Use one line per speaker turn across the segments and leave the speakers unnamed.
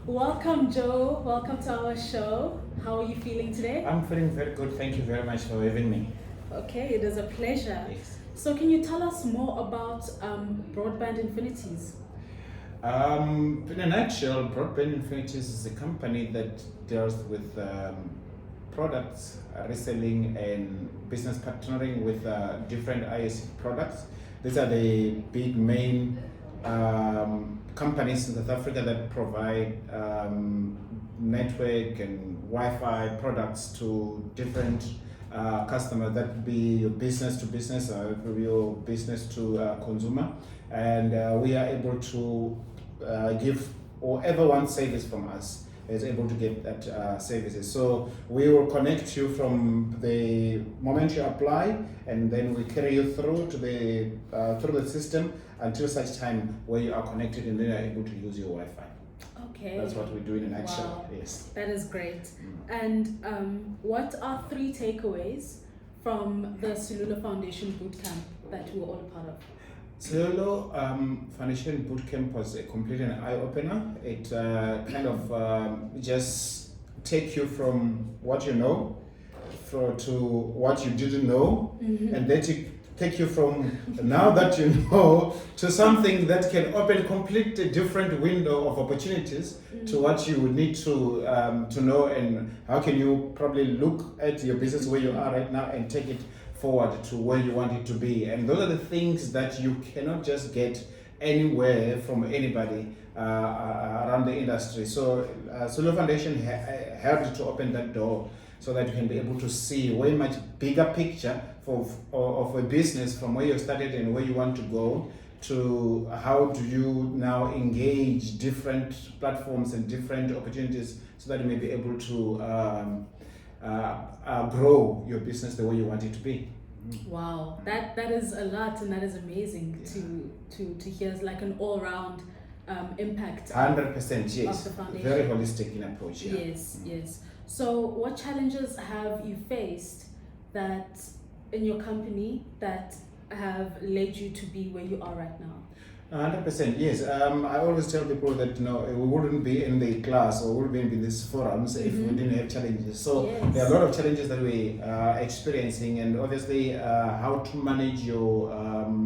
Welcome, Joe. Welcome to our show. How are you feeling today?
I'm feeling very good. Thank you very much for having me.
Okay, it is a pleasure.
Yes.
So, can you tell us more about Broadband Infinities?
In a nutshell, Broadband Infinities is a company that deals with products, reselling, and business partnering with different ISP products. These are the big main companies in South Africa that provide network and Wi-Fi products to different customers. That could be your business to business, or it could be your business to consumer, and we are able to give whoever wants service from us is able to get that services. So we will connect you from the moment you apply, and then we carry you through to the system until such time where you are connected, and then you are able to use your Wi-Fi.
Okay.
That's what we do in a nutshell.
Wow.
Yes.
That is great. And what are 3 takeaways from the Silulo Foundation bootcamp that we're all part of?
Silulo Foundation Bootcamp was a complete an eye-opener. It kind of just take you from what you know to what you didn't know, and then take you from now that you know to something that can open completely different window of opportunities to what you would need to know, and how can you probably look at your business where you are right now and take it forward to where you want it to be. And those are the things that you cannot just get anywhere from anybody around the industry. So Silulo Foundation helped to open that door so that you can be able to see a way much bigger picture of a business, from where you started and where you want to go, to how do you now engage different platforms and different opportunities so that you may be able to grow your business the way you want it to be.
Wow, that is a lot, and that is amazing to hear. It's like an all-round impact.
100%, yes.
Of the foundation.
Very holistic in approach. Yeah.
Yes. So, what challenges have you faced that in your company that have led you to be where you are right now?
100%, yes. I always tell people that we wouldn't be in the class or wouldn't be in these forums if we didn't have challenges. So there are a lot of challenges that we are experiencing, and obviously how to manage your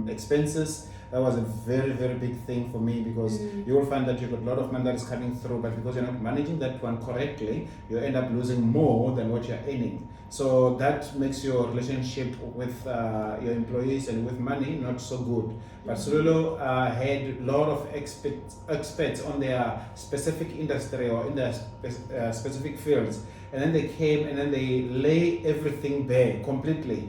expenses. That was a very, very big thing for me, because you will find that you've got a lot of money that is coming through, but because you're not managing that one correctly, you end up losing more than what you're earning. So that makes your relationship with your employees and with money not so good. But Silulo had a lot of experts on their specific industry or in their specific fields, and then they came and then they lay everything bare completely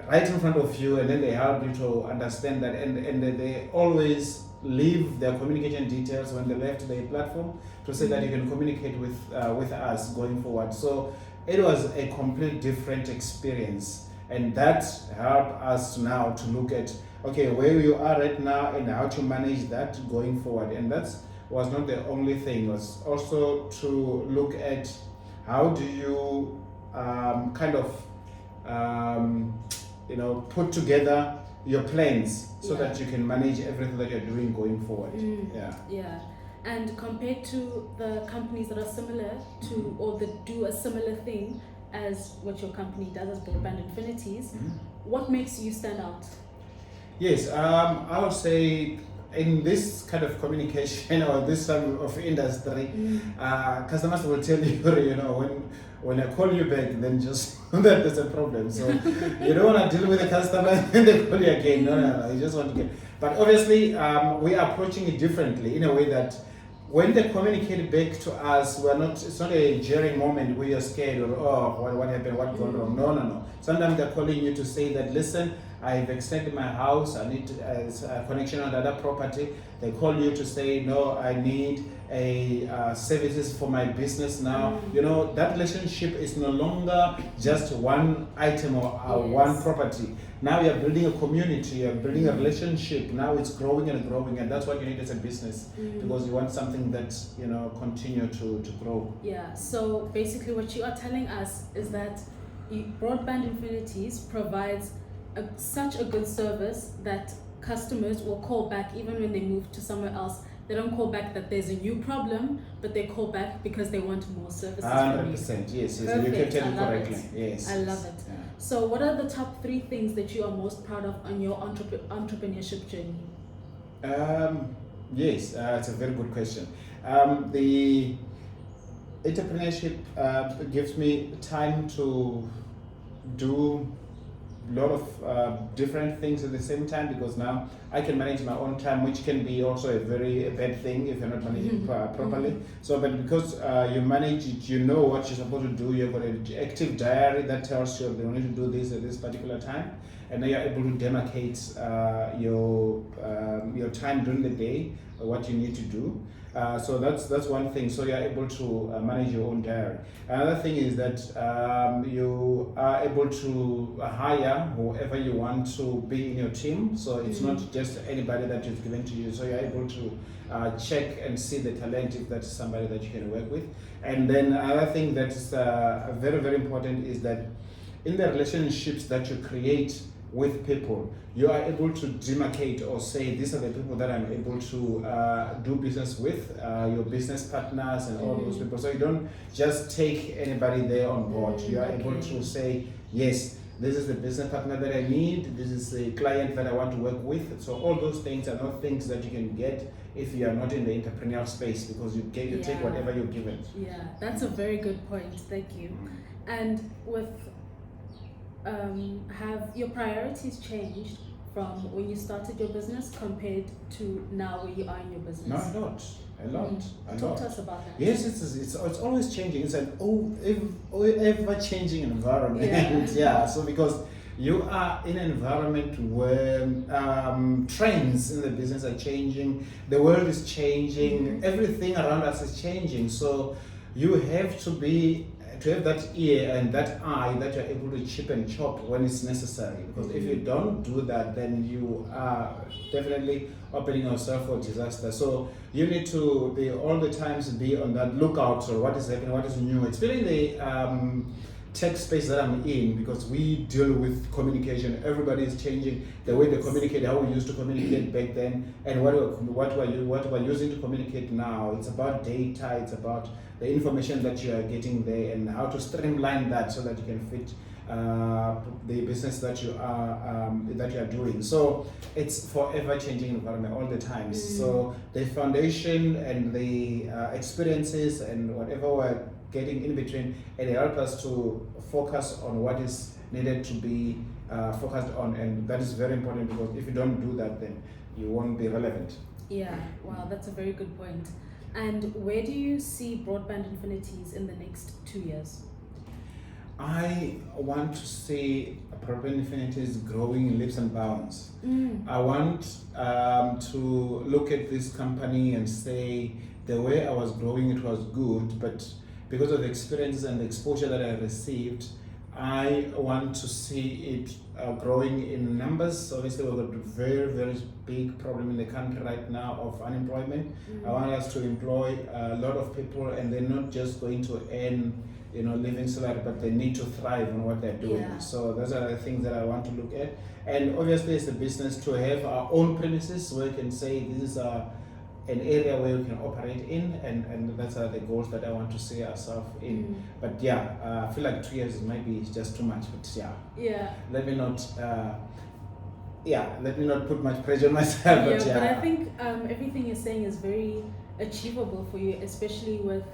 right in front of you, and then they help you to understand that, and they always leave their communication details when they left the platform to say that you can communicate with us going forward. So it was a complete different experience, and that helped us now to look at, okay, where you are right now and how to manage that going forward. And that was not the only thing, it was also to look at how do you put together your plans so that you can manage everything that you're doing going forward.
Yeah. And compared to the companies that are similar to or that do a similar thing as what your company does as Broadband Infinities, what makes you stand out? Yes,
I would say in this kind of communication or this type of industry, customers will tell you, when I call you back, then just that there's a problem. So you don't want to deal with the customer and they call you again. No. You just want to get. But obviously, we are approaching it differently in a way that when they communicate back to us, it's not a jeering moment where you're scared or what happened, what's gone wrong. No. Sometimes they're calling you to say that, listen, I've extended my house, I need a connection on another property. They call you to say, no, I need services for my business now. That relationship is no longer just one item or one property. Now you're building a community, you're building a relationship. Now it's growing and growing, and that's what you need as a business, because you want something that continue to grow.
Yeah. So basically, what you are telling us is that Broadband Infinities provides such a good service that customers will call back even when they move to somewhere else. They don't call back that there's a new problem, but they call back because they want more services from you.
100%, yes,
Perfect.
you kept
I
it
love
correctly.
it.
Yes.
I love it.
Yeah.
So what are the top 3 things that you are most proud of on your entrepreneurship journey?
Yes, it's a very good question. The entrepreneurship gives me time to do a lot of different things at the same time, because now I can manage my own time, which can be also a very bad thing if you're not managing properly. So, but because you manage it, you know what you're supposed to do. You've got an active diary that tells you they need to do this at this particular time, and then you're able to demarcate your time during the day, what you need to do. So that's one thing. So you're able to manage your own diary. Another thing is that you are able to hire whoever you want to be in your team. So it's not just anybody that is given to you. So you're able to check and see the talent if that's somebody that you can work with. And then another thing that's very, very important is that in the relationships that you create with people, you are able to demarcate or say, these are the people that I'm able to do business with, your business partners and all those people. So you don't just take anybody there on board. You are able to say, yes, this is the business partner that I need, this is the client that I want to work with. So all those things are not things that you can get if you are not in the entrepreneurial space, because you take whatever you're given.
Yeah, that's a very good point. Thank you. And with have your priorities changed from when you started your business compared to now where you are in your business?
No, a lot.
Talk to us about that.
Yes, it's always changing. It's an ever changing environment. Yeah. So because you are in an environment where trends in the business are changing, the world is changing, everything around us is changing. So you have to have that ear and that eye that you're able to chip and chop when it's necessary. Because if you don't do that, then you are definitely opening yourself for disaster. So you need to be all the times be on that lookout for what is happening, what is new. It's really the tech space that I'm in, because we deal with communication. Everybody is changing the way they communicate, how we used to communicate back then, and what we're using to communicate now. It's about data, it's about the information that you are getting there and how to streamline that so that you can fit the business that you are doing. So it's forever changing environment all the time. So the foundation and the experiences and whatever we're getting in between, it helps us to focus on what is needed to be focused on, and that is very important, because if you don't do that, then you won't be relevant.
Yeah, wow, that's a very good point. And where do you see Broadband Infinities in the next 2 years?
I want to see Broadband Infinities growing in leaps and bounds. I want to look at this company and say, the way I was growing, it was good, but because of the experiences and the exposure that I received, I want to see it growing in numbers. Obviously, we've got a very, very big problem in the country right now of unemployment. I want us to employ a lot of people, and they're not just going to earn, living salary, but they need to thrive on what they're doing.
Yeah.
So those are the things that I want to look at. And obviously, as a business, to have our own premises where we can say this is an area where we can operate in, and that's the goals that I want to see ourselves in. But yeah, I feel like 2 years might be just too much, but let me not put much pressure on myself.
But I think everything you're saying is very achievable for you, especially with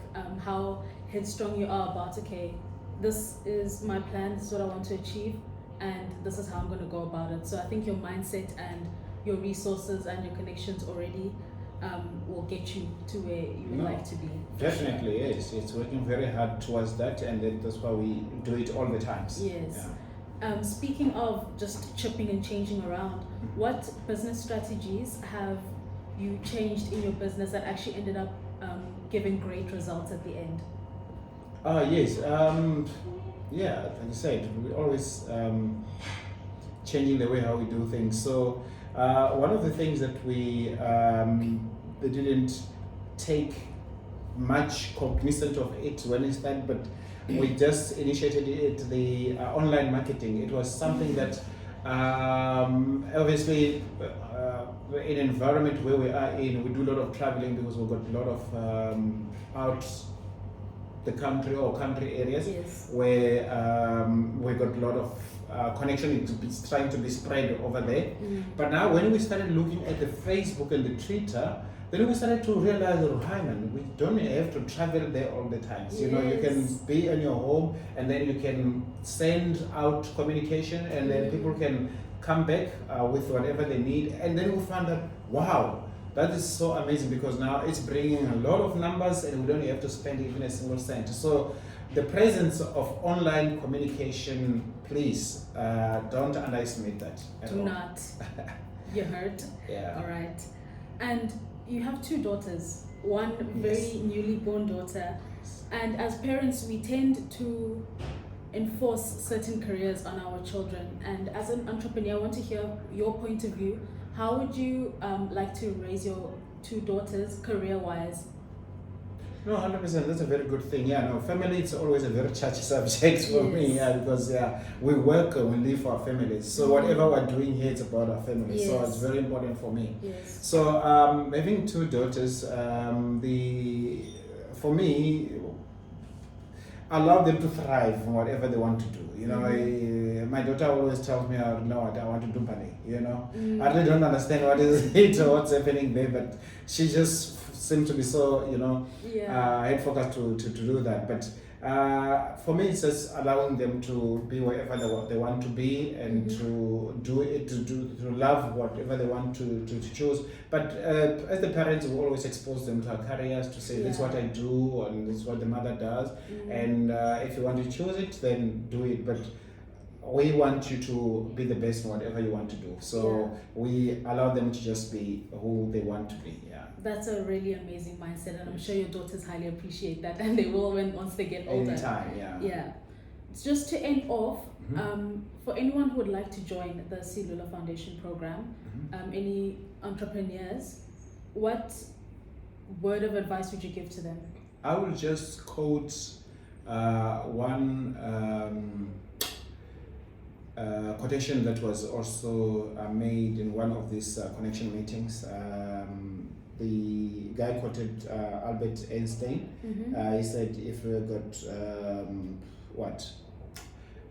how headstrong you are about, okay, this is my plan, this is what I want to achieve, and this is how I'm going to go about it. So I think your mindset and your resources and your connections already will get you to where you would like to be.
Definitely, yes. It's working very hard towards that, and that's why we do it all the time.
Yes. Speaking of just chipping and changing around, what business strategies have you changed in your business that actually ended up giving great results at the end?
Yes. Like I said, we always changing the way how we do things. So one of the things that we they didn't take much cognizance of it when it started, but we just initiated it, the online marketing. It was something that obviously in an environment where we are in, we do a lot of traveling because we've got a lot of out the country or country areas
Yes.
where we got a lot of connection is trying to be spread over there. But now when we started looking at the Facebook and the Twitter, then we started to realize, oh, hi man, we don't have to travel there all the time. So, you know, you can be in your home and then you can send out communication and then people can come back with whatever they need. And then we found that, wow, that is so amazing because now it's bringing a lot of numbers and we don't have to spend even a single cent. So the presence of online communication, please don't underestimate that.
Do not. You heard?
Yeah.
All right. And you have 2 daughters, one very newly born daughter. And as parents, we tend to enforce certain careers on our children. And as an entrepreneur, I want to hear your point of view. How would you like to raise your 2 daughters career-wise?
No, 100%. That's a very good thing. Yeah, no, family, it's always a very touchy subject for me. Yeah, because we work and we live for our families. So whatever we're doing here, it's about our family. So it's very important for me.
Yes.
So having 2 daughters, for me, allow them to thrive in whatever they want to do. You know, my daughter always tells me, no, I want to do ballet. You know, I really don't understand what is it or what's happening there, but she just seems to be so, you know, head focused to do that. But for me, it's just allowing them to be wherever they want to be and to do it, to love whatever they want to choose. But as the parents, we always expose them to our careers, to say, this is what I do and this is what the mother does. And if you want to choose it, then do it. But we want you to be the best in whatever you want to do. So we allow them to just be who they want to be. Yeah.
That's a really amazing mindset, and I'm sure your daughters highly appreciate that, and they will once they get older.
Anytime, yeah.
Yeah. Just to end off, for anyone who would like to join the Silulo Foundation program, any entrepreneurs, what word of advice would you give to them?
I will just quote one quotation that was also made in one of these connection meetings. The guy quoted Albert Einstein. He said, if we got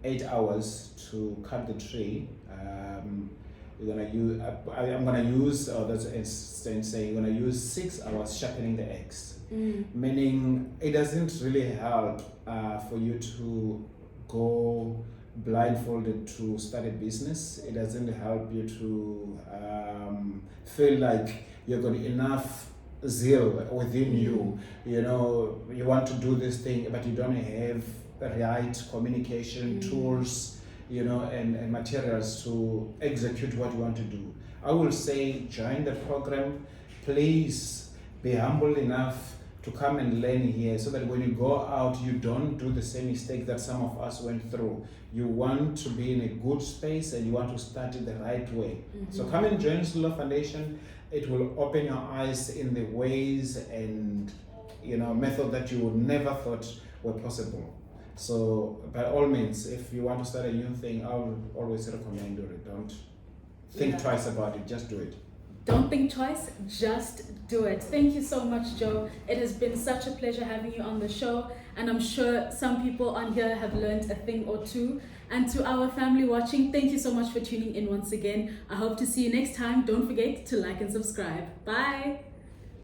8 hours to cut the tree, you're gonna use. I'm gonna use. That's Einstein saying, you're gonna use 6 hours sharpening the axe. Meaning, it doesn't really help for you to go blindfolded to start a business. It doesn't help you to feel like you've got enough zeal within you. You know, you want to do this thing, but you don't have the right communication tools, you know, and materials to execute what you want to do. I will say, join the program. Please be humble enough to come and learn here, so that when you go out, you don't do the same mistake that some of us went through. You want to be in a good space and you want to start it the right way. So come and join Silulo Foundation. It will open your eyes in the ways and, you know, method that you would never thought were possible. So by all means, if you want to start a new thing, I will always recommend it. Don't think twice about it, just do it.
Don't think twice, just do it. Thank you so much, Joe. It has been such a pleasure having you on the show, and I'm sure some people on here have learned a thing or two. And to our family watching, thank you so much for tuning in once again. I hope to see you next time. Don't forget to like and subscribe. Bye.